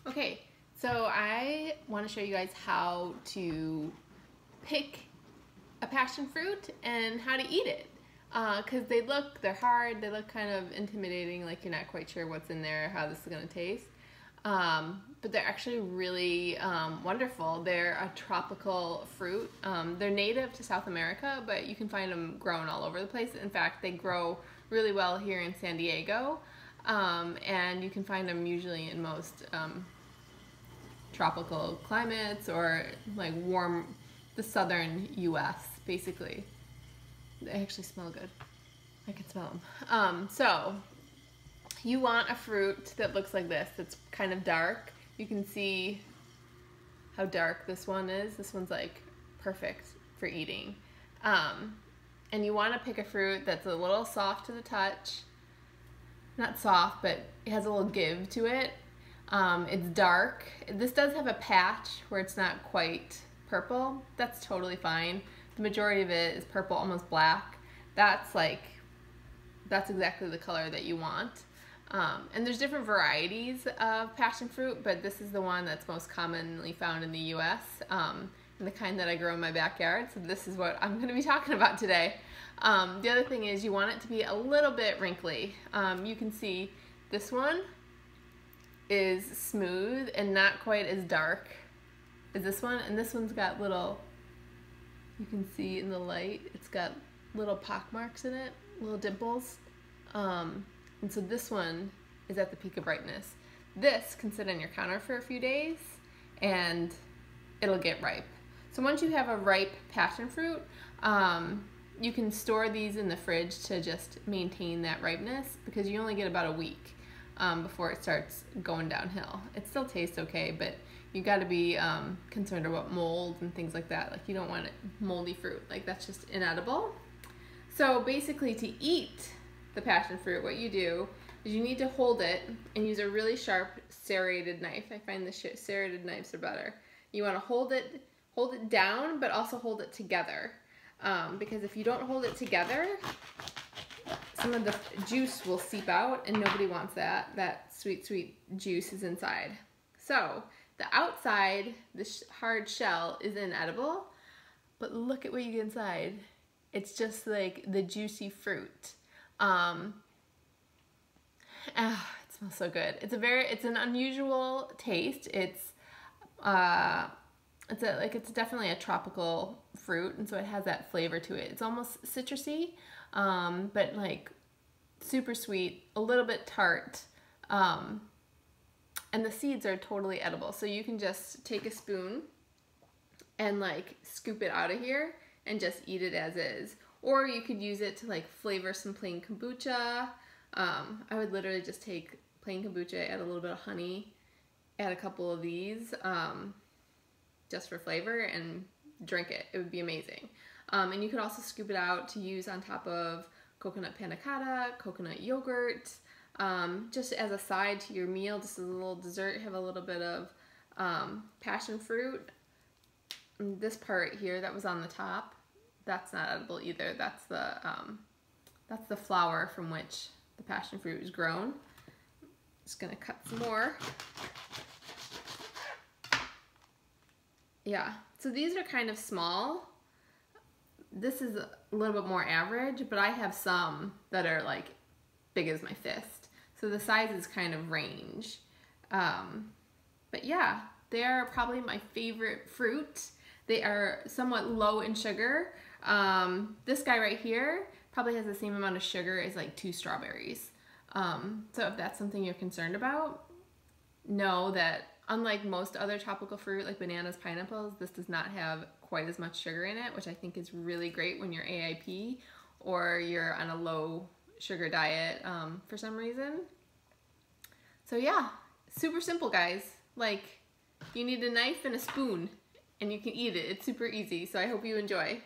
Okay, so I want to show you guys how to pick a passion fruit and how to eat it. Because they're hard, they look kind of intimidating, like you're not quite sure what's in there, how this is going to taste. But they're actually really wonderful. They're a tropical fruit. They're native to South America, but you can find them grown all over the place. In fact, they grow really well here in San Diego. And you can find them usually in most tropical climates or like warm, the southern U.S. basically. They actually smell good. I can smell them. So you want a fruit that looks like this, that's kind of dark. You can see how dark this one is. This one's like perfect for eating. And you want to pick a fruit that's a little soft to the touch. Not soft, but it has a little give to it. It's dark. This does have a patch where it's not quite purple. That's totally fine. The majority of it is purple, almost black. That's exactly the color that you want. And there's different varieties of passion fruit, but this is the one that's most commonly found in the U.S. And the kind that I grow in my backyard. So this is what I'm going to be talking about today. The other thing is you want it to be a little bit wrinkly. You can see this one is smooth and not quite as dark as this one, and this one's got little, you can see in the light, it's got little pock marks in it, little dimples, and so this one is at the peak of brightness. This can sit on your counter for a few days and it'll get ripe. So once you have a ripe passion fruit, you can store these in the fridge to just maintain that ripeness, because you only get about a week before it starts going downhill. It still tastes okay, but you got to be concerned about mold and things like that. Like, you don't want moldy fruit. Like, that's just inedible. So basically, to eat the passion fruit, what you do is you need to hold it and use a really sharp serrated knife. I find the serrated knives are better. You want to hold it down, but also hold it together. Because if you don't hold it together, some of the juice will seep out, and nobody wants that. That sweet, sweet juice is inside. So the outside, the hard shell, is inedible, but look at what you get inside. It's just like the juicy fruit. It smells so good. It's an unusual taste. It's definitely a tropical fruit, and so it has that flavor to it. It's almost citrusy, but like super sweet, a little bit tart, and the seeds are totally edible. So you can just take a spoon and like scoop it out of here and just eat it as is. Or you could use it to like flavor some plain kombucha. I would literally just take plain kombucha, add a little bit of honey, add a couple of these, just for flavor, and drink it. It would be amazing. And you could also scoop it out to use on top of coconut panna cotta, coconut yogurt, just as a side to your meal, just as a little dessert. Have a little bit of passion fruit. And this part here that was on the top, that's not edible either. That's the flower from which the passion fruit is grown. Just gonna cut some more. Yeah, so these are kind of small. This is a little bit more average, but I have some that are like big as my fist. So the sizes kind of range. But yeah, they are probably my favorite fruit. They are somewhat low in sugar. This guy right here probably has the same amount of sugar as like 2 strawberries. So if that's something you're concerned about, know that unlike most other tropical fruit like bananas, pineapples, this does not have quite as much sugar in it, which I think is really great when you're AIP or you're on a low sugar diet for some reason. So yeah, super simple, guys. Like, you need a knife and a spoon and you can eat it. It's super easy, so I hope you enjoy.